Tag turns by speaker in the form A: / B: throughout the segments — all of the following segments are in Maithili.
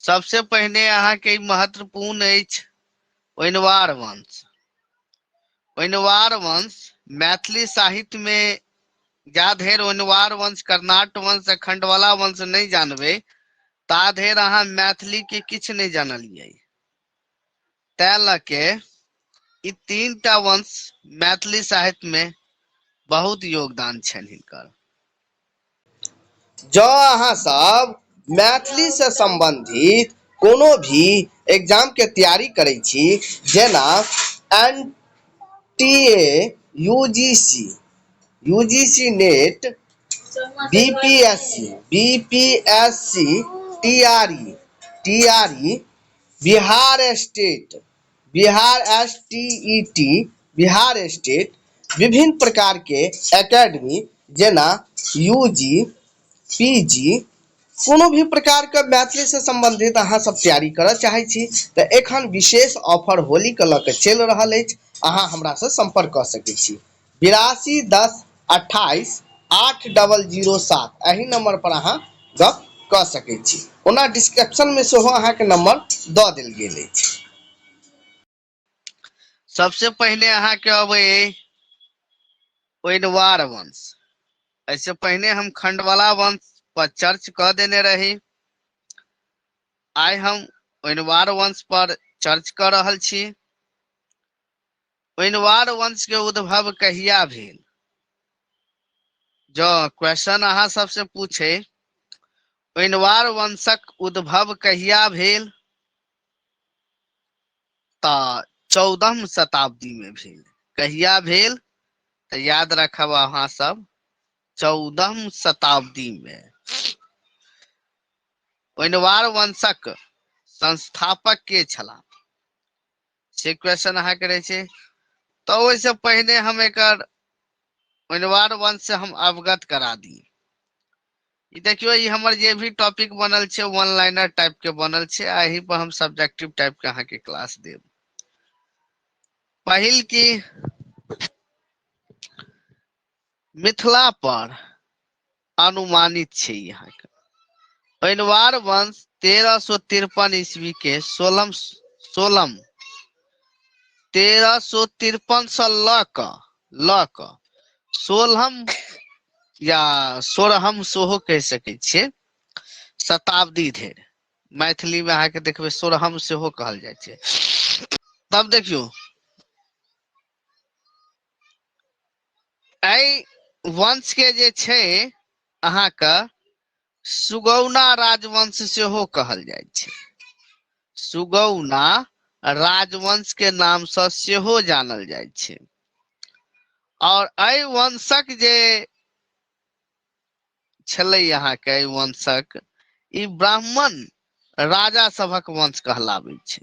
A: सबसे पहले अहाँ के महत्वपूर्ण अछि ओनवार वंश। ओनवार वंश मैथिली साहित्य में जा धेर ओनवार वंश, कर्नाट वंश, खंडवाला वंश नहीं जानबे ता धेर अहाँ मैथिली के किछ नहीं जानलियै। तै लके ई तीनटा वंश मैथिली साहित्य में बहुत योगदान छनि हिनकर।
B: जँ अहाँ सब मैथिली से संबंधित कोनो भी एग्जाम के तैयारी करै छी, जेना NTA, UGC net, BPSC, TRE, Bihar STET, Bihar state, विभिन्न प्रकार के एकेडमी जेना UG, PG, कोनो भी प्रकार के मैथिली से संबंधित अहाँ सब तैयारी करऽ चाहै छी तऽ एखन विशेष ऑफर होली के लऽ के चलि रहल अछि। अहाँ हमरा से संपर्क कऽ सकै छी 82 10 28 8007 एही नंबर पर अहाँ गप कऽ सकै छी। ओना डिस्क्रिप्शन में सेहो अहाँ के नंबर दऽ देल गेल अछि।
A: सबसे पहले अहाँ के अबै ओनवार वंश। ऐसे पहले हम खंडवाला वंश पर चर्च कर देने रही। आइ हम ओनवार वंश पर चर्च कर रहल छी। ओनवार वंश के उद्भव कहिया भेल? जो क्वेश्चन अहाँ सबसे पूछे ओनवार वंशक उद्भव कहिया भेल तऽ 14वीं शताब्दी में भेल। कहिया भेल तऽ याद रखब अहाँ सब 14वीं शताब्दी में। ओनवार वंशक संस्थापक के छलाह से क्वेश्चन अहाँ के रहे छै। तो ओइसे पहले हम एकर ओनवार वंश से हम अवगत करा दी। ई देखियो, ई हमर जे भी टॉपिक बनल छै वन लाइनर टाइप के बनल छै। एही पर हम सब्जेक्टिव टाइप के अहाँ के क्लास देब। पहिल की मिथिला पर अनुमानित छै यहाँ के ओनवार वंश 1353 ईस्वी के 1353 से ल क 16वीं या 16वीं सेहो कह सकै छियै शताब्दी धरि। मैथिली में अहाँ के देखबै 16वीं सेहो कहल जाइ छै। तब देखियो, एहि वंश के जे छै अहाँ के सुगौना राजवंश सेहो कहल जाइ छै। सुगौना राजवंश के नाम से सेहो जानल जाइ छै। और एहि वंशक जे छलै अहाँ के वंशक, ई ब्राह्मण राजा सभक वंश कहलाबै छै।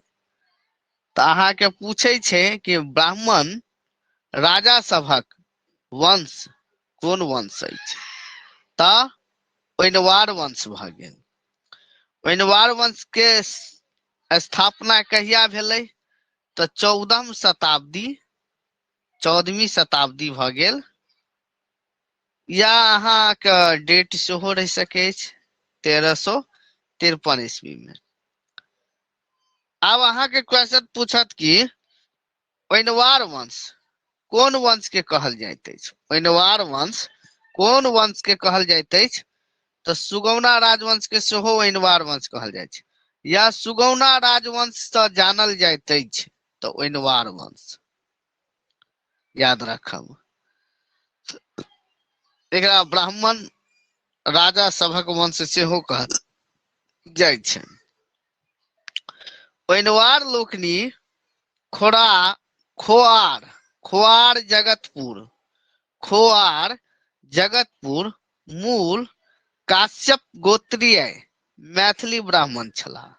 A: तऽ अहाँ के पूछे छै कि ब्राह्मण राजा सभक वंश कोन वंश अछि? तऽ ओनवार वंश भऽ गेल। ओनवार वंश के स्थापना कहिया भेलै तऽ 14वीं शताब्दी भऽ गेल। या अहाँ के डेट सेहो रहि सकै अछि 1353 ईस्वी में। आब अहाँ के क्वेश्चन पूछत कि ओनवार वंश कोन वंश के कहल जाइत अछि? ओनवार वंश कोन वंश के कहल जाइत अछि? तऽ सुगौना राजवंश के सेहो ओनवार वंश कहल जाइ छै। या सुगौना राजवंश से जानल जाइत अछि तऽ ओनवार वंश याद राखब। एकरा ब्राह्मण राजा सभक वंश सेहो कहल जाइ छै। ओनवार लोकनि खोआर जगतपुर मूल काश्यप गोत्रीय मैथिली ब्राह्मण छलाह।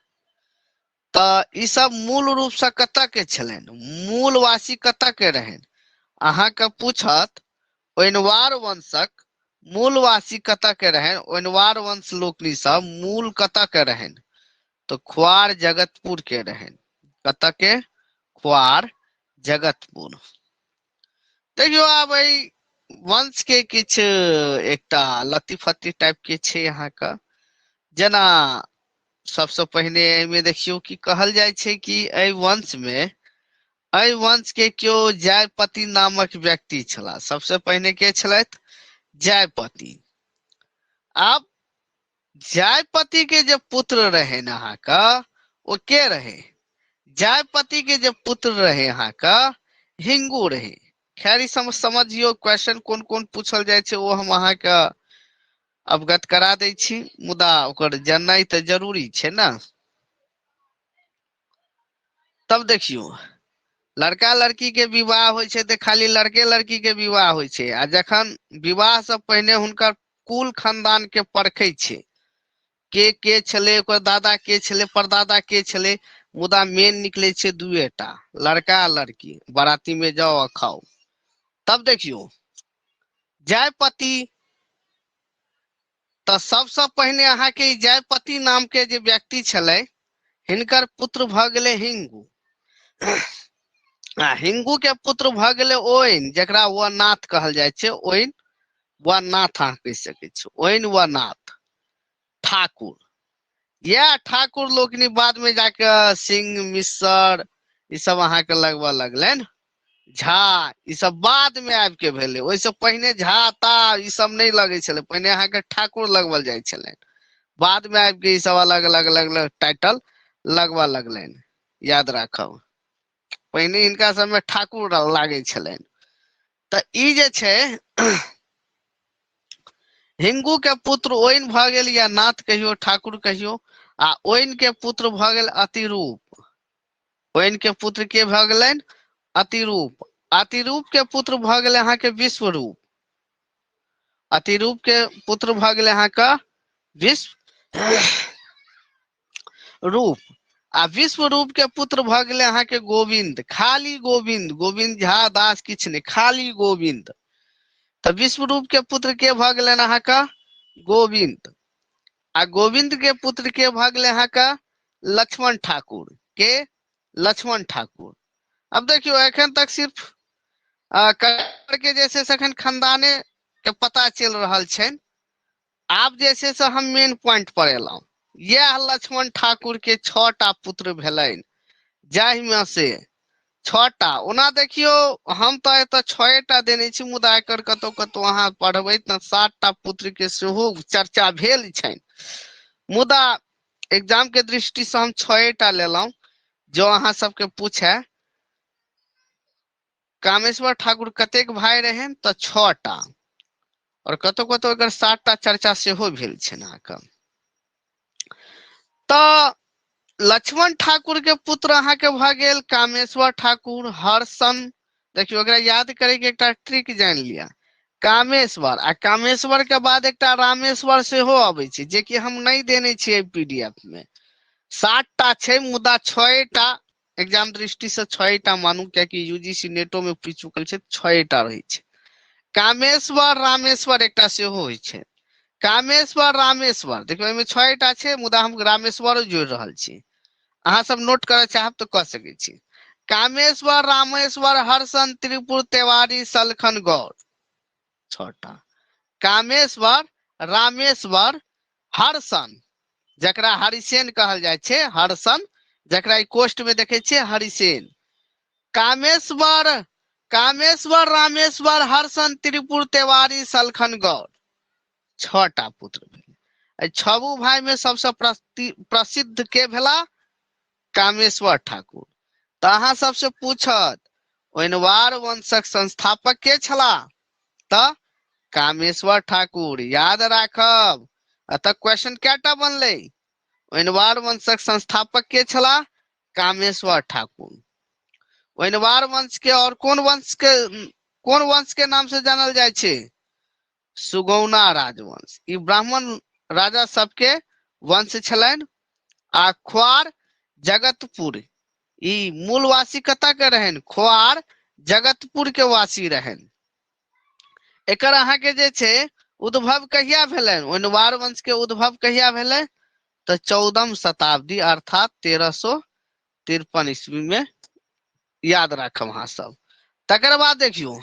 A: तऽ ई सब मूल रूप से कतऽ के छलनि? मूलवासी कतऽ के रहनि? अहाँ के पूछत ओनवार वंशक मूलवासी कतऽ के रहनि? ओनवार वंश लोकनि सब मूल कतऽ के रहनि? तो खुआर जगतपुर के रहनि। कतऽ के? खुआर जगतपुर। देखियो, आब वंश के किछु एकटा लत्ती फत्ती टाइप के छै अहाँ के। जेना सबसे पहिने एहिमे देखियो कि कहल जाइ छै कि एहि वंश में एहि वंश के केओ जयपति नामक व्यक्ति छलाह। सबसे पहिने के छलथि? जयपति। आब जयपति के जे पुत्र रहे अहाँके ओ के रहे? जयपति के जे पुत्र रहे अहाँके हिंगू रहे। खैर ई समझियो क्वेश्चन कोन कोन पूछल जाइ छै ओ हम अहाँके अवगत करा दै छी, मुदा ओकर जाननाइ तऽ जरूरी छै ने। तब देखियो लड़का लड़की के विवाह होइ छै तऽ खाली लड़के लड़की के विवाह होइ छै, आ जखन विवाह से पहिने हुनकर कुल खानदान के परखै छै, के छले, ओकर दादा के छले, परदादा के छले। मुदा मेन निकले छै दुएटा, लड़का आ लड़की। बाराती में जाओ आ खाओ। तब देखियो जयपति तऽ सबसे पहिने अहाँके जयपति नाम के जे व्यक्ति छले हिनकर पुत्र भऽ गेलै हिंगू। आ हिंगू के पुत्र भऽ गेलै ओइन, जकरा व नाथ कहल जाइ छै। ओइन व नाथ अहाँ कहि सकै छी, ओइन व नाथ ठाकुर। यह ठाकुर लोकनि बाद में जाके सिंह, मिसर ई सब अहाँके लगबऽ लगलनि। झा ई सब बाद में आबि के भेलै, ओहिसँ पहिने झा ता ई सब नहीं लगे छलै। पहिने अहाँके ठाकुर लगवल जाइ छलनि, बाद में आबि के ई सब अलग अलग अलग अलग टाइटल लगबऽ लगलनि। याद राखब, पहिने हिनका सबमे ठाकुर लागै छलनि। तऽ ई जे छै हिंगू के पुत्र ओइन भऽ गेल, या नाथ कहियो, ठाकुर कहियो। आ ओइन के पुत्र भऽ गेल अतिरूप। ओइन के पुत्र के भऽ गेलनि? अतिरूप। अतिरूप के पुत्र भऽ गेलै अहाँके विश्वरूप। अतिरूप के पुत्र भऽ गेलै अहाँके विश्व रूप। आ विश्व रूप के पुत्र भऽ गेलै अहाँके गोविंद। खाली गोविंद, गोविंद झा दास किछु नहि, खाली गोविंद। तऽ विश्व रूप के पुत्र के भऽ गेलनि अहाँके? गोविंद। आ गोविंद के पुत्र के भऽ गेलै अहाँके लक्ष्मण ठाकुर। के? लक्ष्मण ठाकुर। अब देखियौ एखन तक सिर्फ के जे छै से एखन खानदाने के पता चलि रहल छनि। आब जे छै से हम मेन पॉइंट पर एलहुं। यह लक्ष्मण ठाकुर के 6 टा पुत्र भेलनि, जाहिमे से 6 टा। ओना देखियौ हम तऽ एतऽ 6 टा देने छी, मुदा एकर कतौ कतौ अहाँ पढ़बै तऽ 7 टा पुत्र के सेहो चर्चा भेल छनि। मुदा एग्जाम के दृष्टि से हम 6 टा लेलहुं। जो अहाँ सबके पूछे कामेश्वर ठाकुर कतेक भाय रहनि, तऽ 6 टा। और कतौ कतौ एकर 7 टा चर्चा सेहो भेल छनि अहाँके। तऽ लक्ष्मण ठाकुर के पुत्र अहाँके भऽ गेल कामेश्वर ठाकुर, हर्षण। देखियौ एकरा याद करैके एकटा ट्रिक जानि लिअ। कामेश्वर, आ कामेश्वर के बाद एकटा रामेश्वर सेहो अबै छै, जेकि हम नहि देने छियै पीडीएफ में। 7 टा छै, मुदा 6 टा एग्जाम दृष्टि से 6 टा मानू, कियाकि यूजीसी नेटो में पूछि चुकल छै। 6 टा रहै छै। कामेश्वर रामेश्वर एकटा सेहो होइ छै। कामेश्वर रामेश्वर देखियौ एहिमे 6 टा छै, मुदा हम रामेश्वरो जोड़ि रहल छी। अहाँ सब नोट करऽ चाहब तऽ कऽ सकै छी। कामेश्वर रामेश्वर हर्षण त्रिपुर तेवारी सलखन गौर। 6 टा। कामेश्वर रामेश्वर हर्षण, जकरा हरिसेन कहल जाइ छै, हर्षण, जकरा ई कोष्ट में देखै छियै हरिसेन। कामेश्वर कामेश्वर रामेश्वर हर्षण त्रिपुर तेवारी सलखन गौर। 6 टा पुत्र भेलै। एहि 6 भाई में सबसे प्रसिद्ध के भेला? कामेश्वर ठाकुर। तऽ अहाँ सबसे पूछत ओइनवार वंशक संस्थापक के छलाह? तऽ कामेश्वर ठाकुर। याद राखब। अतः क्वेश्चन कैटा बनलै? ओइनवार वंशक संस्थापक के छलाह? कामेश्वर ठाकुर। ओइनवार वंश के और कोन वंश के नाम से जानल जाइ छै? सुगौना राजवंश। ई ब्राह्मण राजा सबके वंश छलनि। आ ख्वार जगतपुर, ई मूलवासी कतऽ के रहनि? ख्वार जगतपुर के वासी रहनि। एकर अहाँके जे छै उद्भव कहिया भेलनि? ओइनवार वंश के उद्भव कहिया भेलै? तऽ 14वीं शताब्दी अर्थात 1353 ईस्वी में। याद राखब अहाँ सब। तकर बाद देखियौ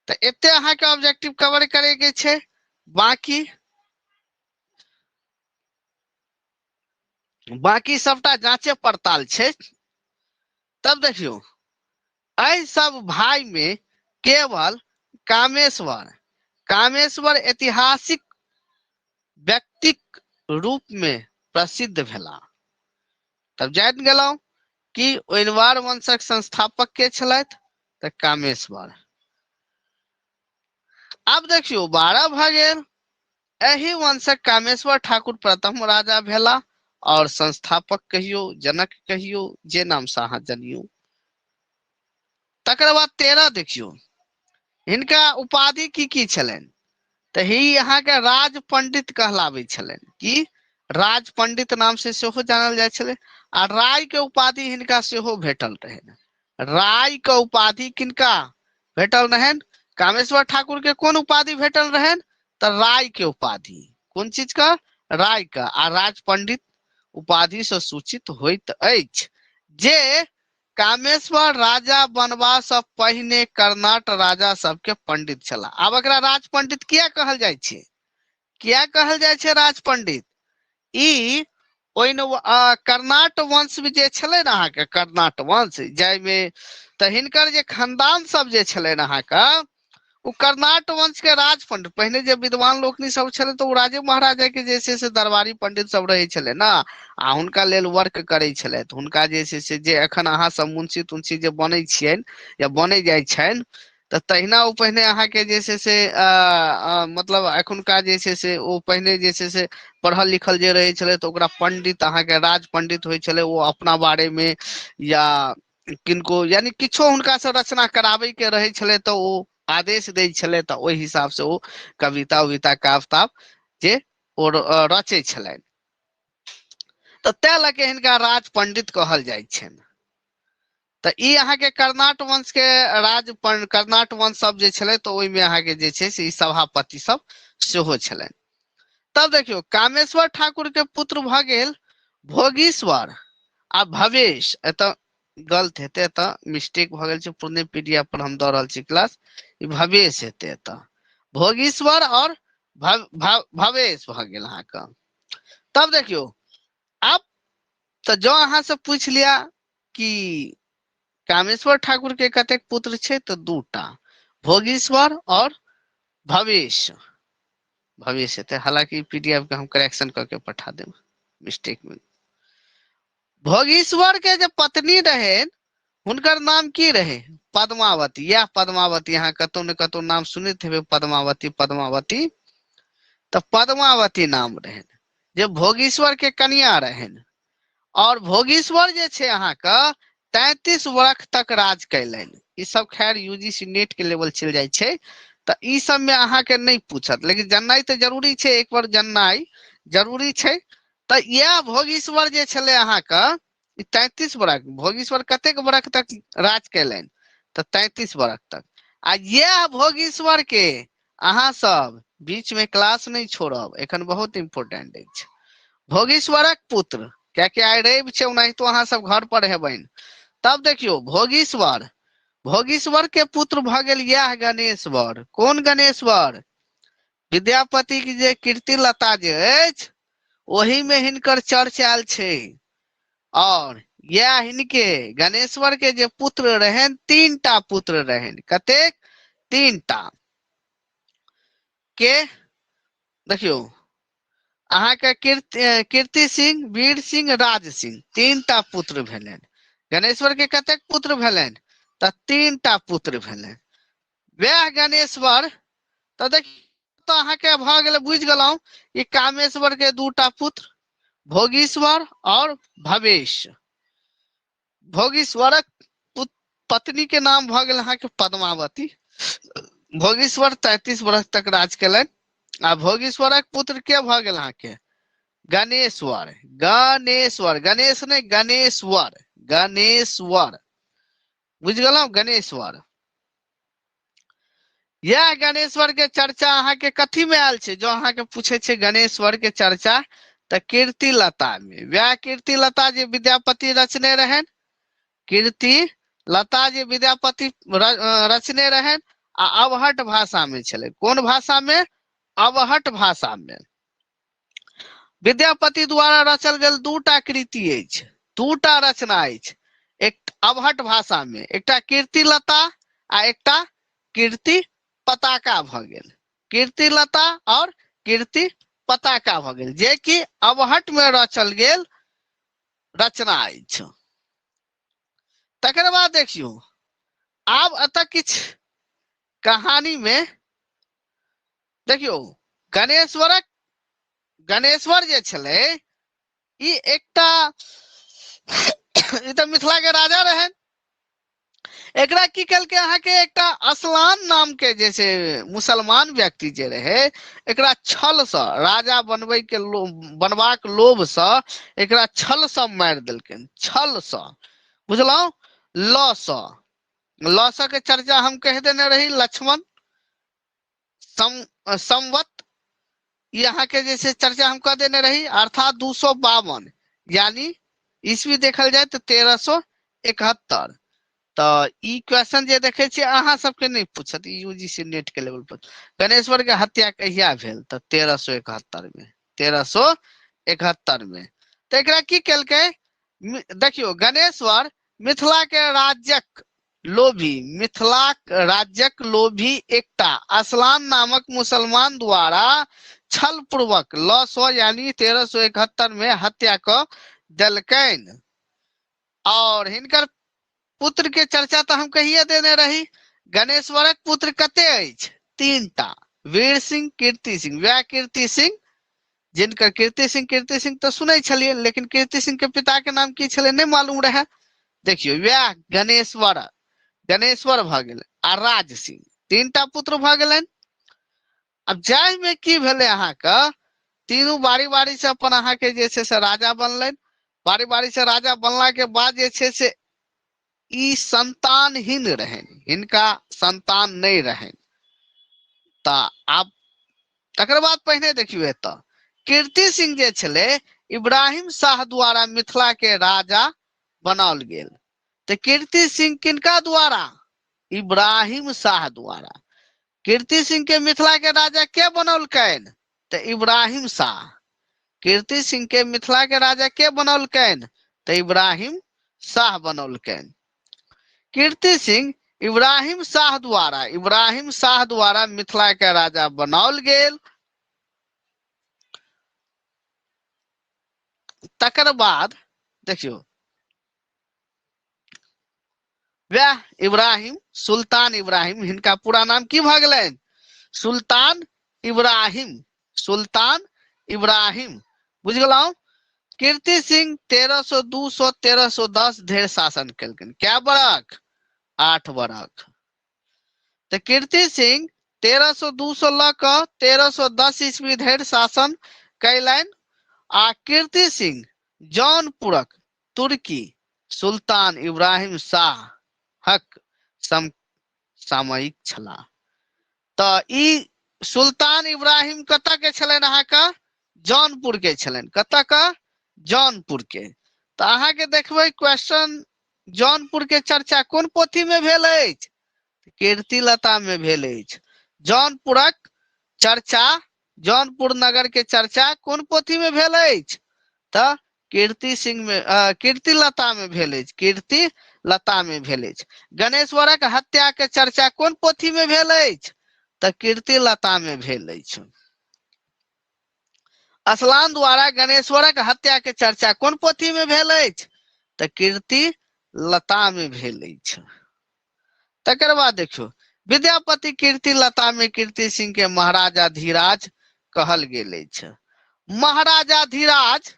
A: तऽ एते अहाँके ऑब्जेक्टिव कवर करे के छै। बाकी बाकी सबटा जांचे पड़ताल छै। तब देखियो एहि सब भाई में केवल कामेश्वर कामेश्वर ऐतिहासिक व्यक्तिक रूप में प्रसिद्ध भेला। तब जान गेलौं कि ओइनवार वंशक संस्थापक के छलथि तऽ कामेश्वर। आब देखियो 12 भऽ गेल। एहि वंशक कामेश्वर ठाकुर प्रथम राजा भेला और संस्थापक कहियो, जनक कहियो, जे नाम से अहाँ जनियौ। तकर बाद 13 देखियो हिनका उपाधि की छलनि तऽ ही अहाँ के राज पंडित कहलाबै छलनि। की राज पंडित नाम से सेहो जानल जाइ छलै। आ राय के उपाधि हिनका सेहो भेटल रहनि। राय के उपाधि किनका भेटल रहनि? कामेश्वर ठाकुर के कोन उपाधि भेटल रहनि तऽ राय के उपाधि। कोन चीज का? राय का। आ राज पंडित उपाधि से सूचित होइत अछि जे कामेश्वर राजा बनबा से पहिने कर्नाट राजा सबके पंडित छला। आब एकरा राज पंडित किया कहल जाइ छै? किया कहल जाइ छै राज पंडित? ई ओइन कर्नाट वंश जे छलै ने अहाँके कर्नाट वंश, जाहिमे तऽ हिनकर जे खानदान सब जे छलनि अहाँके ओ कर्नाट वंश के राज पंडित। पहिने जे विद्वान लोकनि सब छलै तऽ ओ राजे महाराजा के जे छै से दरबारी पंडित सब रहै छलै ने, आ हुनका लेल वर्क करै छलथि। हुनका जे छै से जे एखन अहाँ सब मुंशी तुंशी जे बनै छियनि या बनै जाइ छनि तऽ तहिना ओ पहिने अहाँके जे छै से मतलब एखुनका जे छै से ओ पहिने जे छै से पढ़ल लिखल जे रहै छलै तऽ ओकरा पंडित अहाँके राज पंडित होइ छलै। ओ अपना बारे मे या किनको यानि किछो हुनका से रचना कराबै के रहै छलै तऽ ओ आदेश दै छलै तऽ ओहि हिसाब से ओ कविता उविता काव्य ताव्य जे ओ रचै छलनि। तऽ तें लऽ के हिनका राज पंडित कहल जाइ छनि। तऽ ई अहाँके कर्नाट वंश के कर्नाट वंश सब जे छलै तऽ ओहिमे अहाँके जे छै से ई सभापति सब सेहो छलनि। तब देखियौ कामेश्वर ठाकुर के पुत्र भऽ गेल भोगीश्वर आ भवेश। एतऽ गलत हेतै, एतऽ मिस्टेक भऽ गेल छै, पूर्ण पीडीएफ पर हम दऽ रहल छी क्लास। ई भवेश हेतै एतऽ। भोगीश्वर और भवेश भऽ गेल अहाँके। तब देखियौ आब तऽ जँ अहाँ से पूछि लिअ कि कामेश्वर ठाकुर के कतेक पुत्र छै तऽ 2 टा, भोगीश्वर और भवेश। भवेश हेतै, हालांकि पीडीएफ के हम करेक्शन करके पठा देब मिस्टेक में। भोगीश्वर के जे पत्नी रहै हुनकर नाम की रहे? पद्मावती। यह पद्मावती अहाँ कतौ ने कतौ नाम सुनैत हेबै, पद्मावती पद्मावती। तऽ पद्मावती नाम रहनि जे भोगीश्वर के कनिया रहनि। और भोगीश्वर जे छै अहाँके 33 वर्ष तक राज कयलनि। ई सब खैर यूजीसी नेट के लेवल चलि जाइ छै तऽ ई सब में अहाँके नहि पूछत, लेकिन जाननाइ तऽ जरूरी छै, एक बार जाननाइ जरूरी छै। तऽ इएह भोगीश्वर जे छलै अहाँके 33 बरख। भोगीश्वर कतेक बरख तक राज केलनि तऽ 33 बरख तक। आ इएह भोगीश्वर के अहाँ सब बीच में क्लास नहि छोड़ब, एखन बहुत इंपोर्टेंट अछि। भोगीश्वरक पुत्र, कियाकि आइ रवि छै ओनाहितो अहाँ सब घर पर हेबनि। तब देखियौ भोगीश्वर के पुत्र भऽ गेल यह गणेश्वर। कोन गणेश्वर? विद्यापति की जे कीर्ति लता जे अछि ओहि में हिनकर चर्च आयल छै। और यह हिनके गणेश्वर के जे पुत्र रहनि 3 टा पुत्र रहनि। कतेक? 3 टा। के देखियौ अहाँके कीर्ति सिंह, वीर सिंह, राज सिंह, 3 टा पुत्र भेलनि। गणेश्वर के कतेक पुत्र भेलनि तऽ 3 टा पुत्र भेलनि। वएह गणेश्वर तऽ देखियौ तऽ अहाँके भऽ गेलै, बुझि गेलहुं ई कामेश्वर के 2 टा पुत्र भोगीश्वर और भवेश। भोगीश्वरक पत्नी के नाम भऽ गेल अहाँके पद्मावती। भोगीश्वर 33 वर्ष तक राज केलनि। आ भोगीश्वरक पुत्र के भऽ गेल अहाँके गणेश्वर। गणेश्वर, गणेश नहि गणेश्वर, गणेश्वर बुझि गेलहुं, गणेश्वर। यह गणेश्वर के चर्चा अहाँके कथी में आयल छै? जो अहाँके पूछे छै गणेश्वर के चर्चा तऽ कीर्ति लता में। वएह कीर्ति लता जे विद्यापति रचने रहनि, कीर्ति लता जे विद्यापति रचने रहनि आ अबहट भाषा में छलै। कोन भाषा में? अबहट भाषा में। विद्यापति द्वारा रचल गेल दूटा कृति अछि, दूटा रचना अछि, एक अबहट भाषा में, एकटा कीर्तिलता आ एकटा कीर्ति पताका भ गेल। कीर्तिलता और कीर्ति पताका भ गेल, जे कि अबहट में रचल गेल रचना अछि। तकर बाद देखियो, आब अतः किछ कहानी में देखियो, गणेश्वर जे छलै, ई एकटा ई तऽ मिथिला के राजा रहै। एकरा की केलकै, अहाँ के एकटा असलान नाम के जे छै मुसलमान व्यक्ति जे रहे, एकरा छल से राजा बनबाक लोभ से एकरा छल से मारि देलखिन, छल से, बुझलहुं, ल स के चर्चा हम कह देने रही, लक्ष्मण संवत, यहाँ के जैसे चर्चा हम कह देने रही, अर्थात 252 यानी ईस्वी देखल जाए तो 1371। तो ई क्वेश्चन जे देखे छियै अहाँ सबके नहीं पूछत, यूजीसी नेट के लेवल पर, गणेश्वर के हत्या कहिया भेल तऽ 1371 में, 1371 में। तो एकरा की केलकै, देखियो, गणेश्वर मिथिला के राज्यक लोभी, मिथिलाक राज्यक लोभी एकटा असलान नामक मुसलमान द्वारा छल पूर्वक ल यानी 1371 में हत्या क देलकैन। और हिनकर पुत्र के चर्चा तो हम कहिए देने रही। गणेश्वरक पुत्र कते अछि? 3टा, वीर सिंह, कीर्ति सिंह। वह कीर्ति सिंह जिनकर कीर्ति सिंह तो सुनै छलिए, लेकिन कीर्ति सिंह के पिता के नाम की छलै नहीं मालूम रहे। देखियो, वह गणेश्वर भ गेल आ राज सिंह, 3टा पुत्र भ गेलैन। अब जाहि में की भेले, अहाँ के तीनों बारी बारी से अपन अहाँ के जे छै से राजा बनलैन। बारी बारी से राजा बनला के बाद जे छै से ई संतानहीन रहन, हिनका संतान नहीं रहन। ता आब तकर बाद पहिने देखियो, एतऽ कीर्ति सिंह जे छले, इब्राहिम शाह द्वारा मिथिला के राजा बनाओल गेल। तो कीर्ति सिंह किनका द्वारा? इब्राहिम शाह द्वारा। कीर्ति सिंह के मिथिला के राजा के बनौलकैन? तो इब्राहिम शाह। कीर्ति सिंह के मिथिला के राजा के बनौलकैन? तो इब्राहिम शाह बनौलकैन। कीर्ति सिंह इब्राहिम शाह द्वारा मिथिला के राजा बनाओल गेल। तकर बाद देखियो, वह इब्राहिम, सुल्तान इब्राहिम, हिनका पूरा नाम की भ गेलैन? सुल्तान इब्राहिम, बुझ गेलौं। कीर्ति सिंह 1302 से 1310 धरि शासन केलखिन। क्या बरख? 8 बरख। तो कीर्ति सिंह 1302 से ल क 1310 ईस्वी धरि शासन कैलैन। आ कीर्ति सिंह जौनपुरक तुर्की सुल्तान इब्राहिम शाहक समसामयिक छलाह। तो ई सुल्तान इब्राहिम कतऽ के छलैन? अहाँ के जौनपुर के छलैन। कतऽ के? जौनपुर के। तो अहाँ के देखबै क्वेश्चन, जौनपुर के चर्चा कोन पोथी में भेल अछि? कीर्तिलता में भेल अछि। जौनपुरक चर्चा, जौनपुर नगर के चर्चा कोन पोथी में भेल अछि? तो कीर्तिलता में भेल अछि। कीर्तिलता में भेल अछि। गणेश्वरक हत्या के चर्चा कोन पोथी में भेल अछि? तो कीर्तिलता में भेल अछि। असलान द्वारा गणेश्वरक हत्या के चर्चा कोन पोथी में भेल अछि? तो कीर्तिलता में भेल अछि। तकर बाद देखियो, विद्यापति कीर्तिलता में कीर्ति सिंह के महाराजाधिराज कहल गेल अछि। महाराजाधिराज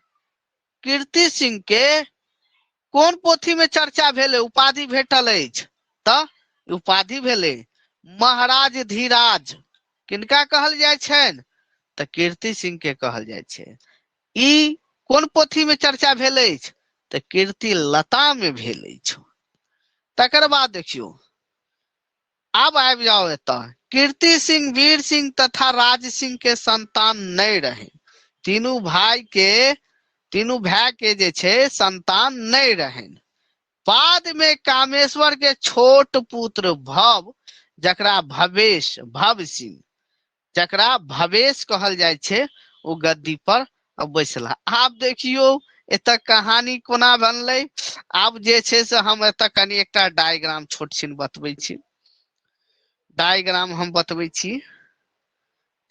A: कीर्ति सिंह के कोन पोथी में चर्चा भेले, उपाधि भेटल अछि? तो उपाधि भेले महाराजधिराज। किनका कहल जाय छनि? तो कीर्ति सिंह के कहल जाय छै। ई कोन पोथी में चर्चा भेल अछि? तो कीर्तिलता में भेल अछि। तकर बाद देखियो, अब आबि जाओ एतऽ, कीर्ति सिंह, वीर सिंह तथा राज सिंह के संतान नहीं रहे। तीनों भाई के जे छै संतान नहीं रहे। बाद में कामेश्वर के छोट पुत्र भव, जकरा भव सिंह, जकरा भवेश कहल जाय छै, ओ गद्दी पर अब बैसला। आब देखियो एतऽ कहानी कोना बनलै। आब जे छै से हम एतऽ कनी एकटा डायग्राम छोट छिन बतबै छी। डायग्राम हम बतबै छी,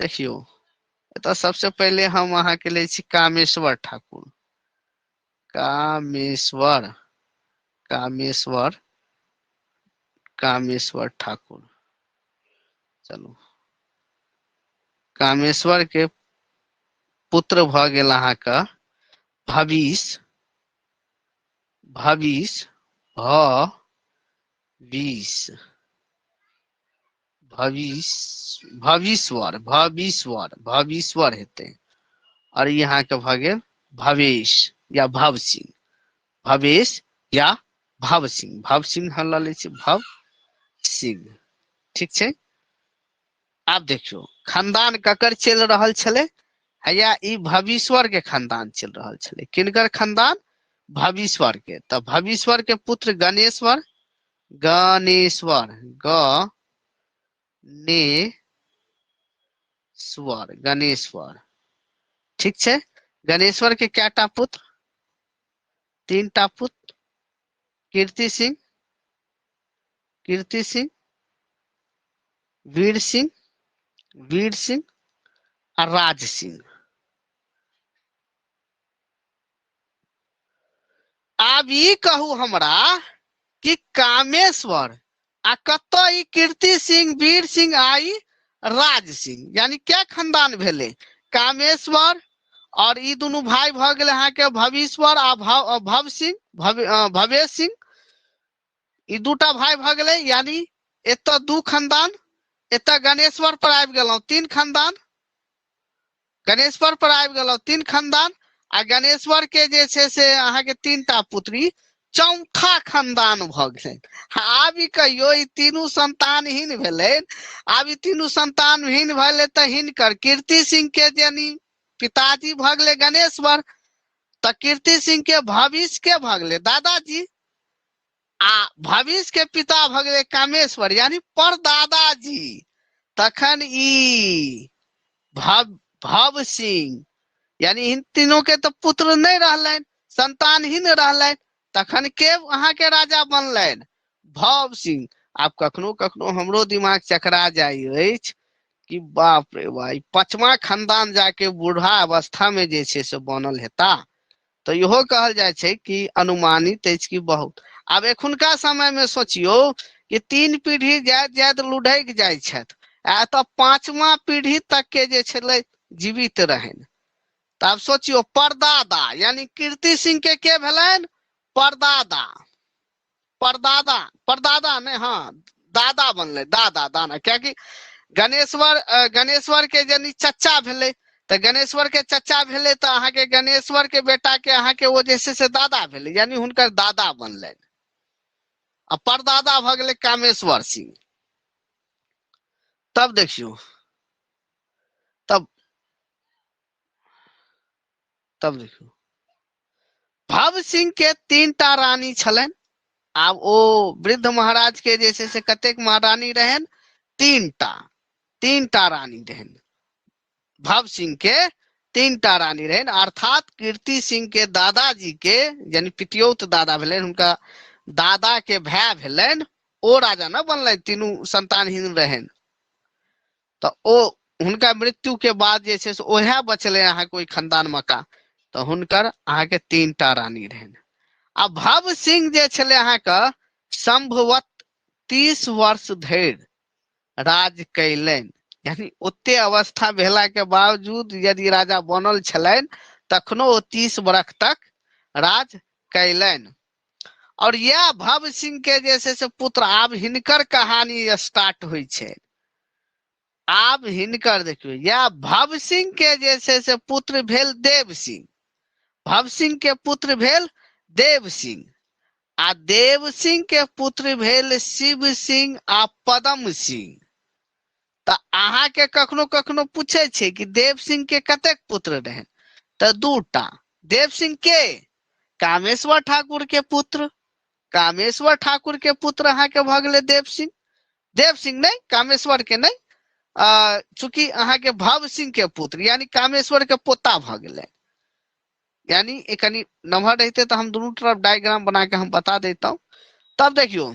A: देखियो एतऽ सबसे पहिले हम अहाँके लै छी कामेश्वर ठाकुर। कामेश्वर कामेश्वर कामेश्वर ठाकुर। चलू, कामेश्वर के पुत्र भऽ गेल अहाँके भविष। भविष भविष भविष भविष्वर भविष्वर भविष्वर हेतै। और ई अहाँके भऽ गेल भवेश या भव सिंह। भवेश या भव सिंह। भव सिंह हम लऽ लै छी भव सिंह। ठीक छै। आब देखियौ खानदान ककर चलि रहल छलै, हैया ई भविष्वर के खानदान चलि रहल छलै। किनकर खानदान? भविष्वर के। तऽ भविष्वर के पुत्र गणेश्वर। गणेश्वर गणेश्वर। ठीक छै। गणेश्वर के कैटा पुत्र? 3टा पुत्र। कीर्ति सिंह, कीर्ति सिंह, वीर सिंह, वीर सिंह आ राज सिंह। आब ई कहू हमरा कि कामेश्वर आ कतऽ ई कीर्ति सिंह, वीर सिंह आ ई राज सिंह, यानी क्या खानदान भेलै? कामेश्वर और ई दुनू भाई भऽ गेलै अहाँके भविष्वर आ भव सिंह, भवेश सिंह। ई दूटा भाई भऽ गेलै, यानी एतऽ 2 खानदान। एतऽ गणेश्वर पर आबि गेलहुँ 3 खानदान। गणेश्वर पर आबि गेलहुँ 3 खानदान। आ गणेश्वर के जे छै से अहाँके 3टा पुत्री, चौथा खानदान भऽ गेलै। आब ई कहियो ई तीनू संतानहीन भेलै। आब ई तीनू संतानहीन भेलै तऽ हिनकर कीर्ति सिंह के यानी पिताजी भऽ गेलै गणेश्वर, तऽ कीर्ति सिंह के भविष्य के भऽ गेलै दादाजी। आ भविष्य के पिता भऽ गेलै कामेश्वर, यानी परदादाजी। तखन ई भव सिंह, यानी इन तीनों के तो पुत्र नहीं रहलनि, संतानहीन रहलनि। तखन के अहाँके राजा बनलनि? भव सिंह। आब कखनो कखनो हमरो दिमाग चकरा जाइ अछि कि बाप रे बा, 5वां खानदान जाके बूढ़ा अवस्था में जे छै से बनल हेता। तऽ इहो कहल जाइ छै कि अनुमानित अछि कि बहुत। आब एखुनका समय में सोचियौ कि 3 पीढ़ी जाइत जाइत लुढ़कि जाइ छथि, आ तऽ 5वां पीढ़ी तक के जे छलै जीवित रहनि। तऽ आब सोचियौ परदादा, यानी कीर्ति सिंह के भेलनि? परदादा। परदादा, परदादा ने, हाँ दादा बनलै, दादा दाना। कियाकि गणेश्वर के यानी चच्चा भेलै। तऽ गणेश्वर के चच्चा भेलै तऽ अहाँके गणेश्वर के बेटा के अहाँके ओ जे छै से दादा भेलै, यानी हुनकर दादा बनलनि। आ परदादा भऽ गेलै कामेश्वर सिंह। तब देखियौ, तब देखियौ भव सिंह के 3टा रानी छलनि। आब ओ वृद्ध महाराज के जे छै से कतेक महारानी रहनि? 3टा रानी रहनि। भव सिंह के 3टा रानी रहनि, अर्थात कीर्ति सिंह के दादाजी के यानी पितियौत दादा भेलनि, हुनका दादा के भाई भेलनि, ओ राजा न बनलनि, तीनू संतानहीन रहनि। तऽ ओ हुनका मृत्यु के बाद जे छै से ओहे बचलै अहाँके ओहि खानदान मका। तऽ हुनकर अहाँके 3टा रानी रहनि। आ भव सिंह जे छलै अहाँके संभवत 30 वर्ष धरि राज कयलनि। यानी ओते अवस्था भेला के बावजूद यदि राजा बनल छलनि, तखनो ओ 30 वर्ष तक राज कयलनि। और यह भव सिंह के जे छै से पुत्र, आब हिनकर कहानी स्टार्ट होइ छै। आब हिनकर देखियौ, यह भव सिंह के जे छै से पुत्र भेल देव सिंह। भव सिंह के पुत्र भेल देव सिंह। आ देव सिंह के पुत्र भेल शिव सिंह आ पदम सिंह। तऽ अहाँके कखनो कखनो पूछे छै कि देव सिंह के कतेक पुत्र रहनि? तऽ 2टा। देव सिंह के? कामेश्वर ठाकुर के पुत्र। कामेश्वर ठाकुर के पुत्र अहाँके भऽ गेलै देव सिंह। देव सिंह नहीं, कामेश्वर के नहीं, चूंकि अहाँके भव सिंह के पुत्र यानी कामेश्वर के पोता भऽ गेलै। यानी एक कनी नंबर रहते तो हम दोनों तरफ डायग्राम बना के हम बता देता हूँ। तब देखियो,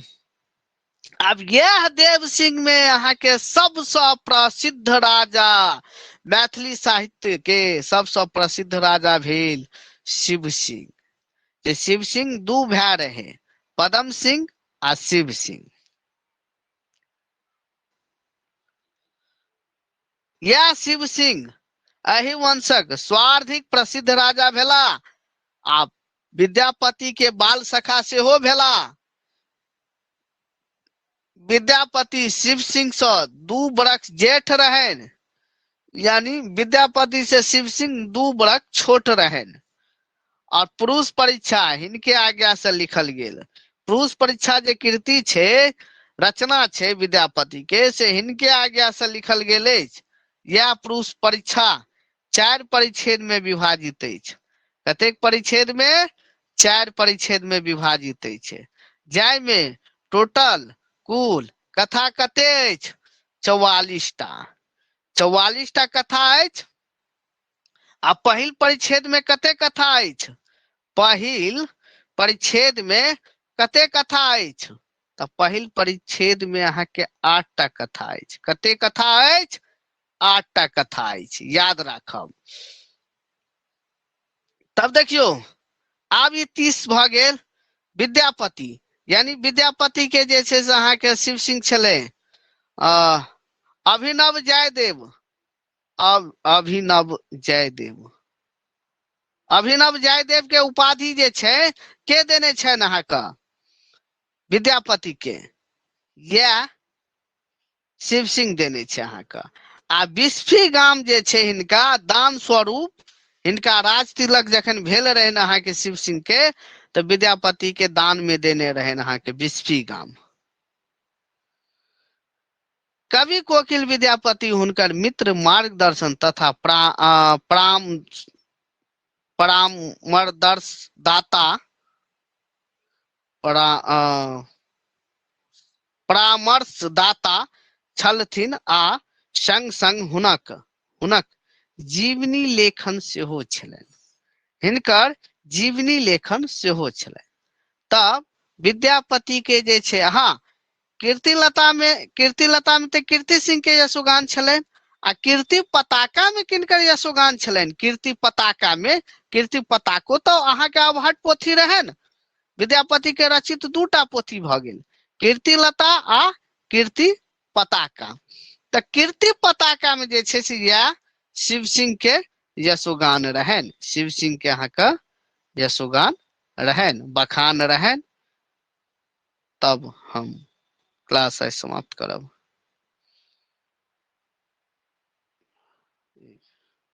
A: अब यह देव सिंह में यहाँ के सबसे प्रसिद्ध राजा, मैथिली साहित्य के सबसे प्रसिद्ध राजा भेल शिव सिंह। जे शिव सिंह दू भाई रहे, पदम सिंह आ शिव सिंह। यह शिव सिंह एहि वंशक स्वार्धिक प्रसिद्ध राजा भेला आ विद्यापति के बाल सखा सेहो भेला। विद्यापति शिव सिंह से 2 बरख जेठ रहन, यानी विद्यापति से शिव सिंह 2 बरख छोट रहन। और पुरुष परीक्षा हिनके आज्ञा से लिखल गेल। पुरुष परीक्षा जे कृति छे, रचना छे विद्यापति के, से हिनके आज्ञा से लिखल गेल अछि। यह पुरुष परीक्षा 4 परिच्छेद में विभाजित अछि। कतेक परिच्छेद में? 4 परिच्छेद में विभाजित अछि। जाय में टोटल कुल कथा कते अछि? 44 टा। 44 टा कथा अछि। आ पहिल परिच्छेद में कते कथा अछि? पहिल परिच्छेद में कते कथा अछि? तो पहिल परिच्छेद में अहाँ के 8 टा कथा अछि। कते कथा अछि? 8 टा कथा अछि, याद राखब। तब देखियो, आब ई 30 भ गेल विद्यापति, यानी विद्यापति के जे छै से अहाँ के शिव सिंह छले अभिनव जयदेव। अब अभिनव जयदेव, अभिनव जयदेव के उपाधि जे छै के देने छनि अहाँ के? विद्यापति के। यह शिव सिंह देने छै अहाँ के। आ बिस्फी गाम जे छै हिनका दान स्वरूप, हिनका राज तिलक जखन भेल रहन अहाँ के शिव सिंह के, तो विद्यापति के दान में देने रहन अहाँ के बिस्फी गाम। कवि कोकिल विद्यापति हुनकर मित्र, मार्गदर्शन तथा परामर्श दाता परामर्शदाता छलथिन आ संग संग हुनक जीवनी लेखन सेहो छलनि। हिनकर जीवनी लेखन सेहो छलनि। तब विद्यापति के जे छै, हाँ, कीर्तिलता में तो कीर्ति सिंह के यशोगान छलनि। आ कीर्ति पताका में किनकर यशोगान छलनि? कीर्ति पताका में, कीर्ति पताको तो अहाँ के अवहट पोथी रहन। विद्यापति के रचित 2 टा पोथी भ गेल, कीर्तिलता आ कीर्ति पताका। तो कीर्ति पताका में जे छै से यह शिव सिंह के यशोगान रहन। शिव सिंह के अहाँ के यशोगान रहन, बखान रहन। तब हम क्लास आई समाप्त करब।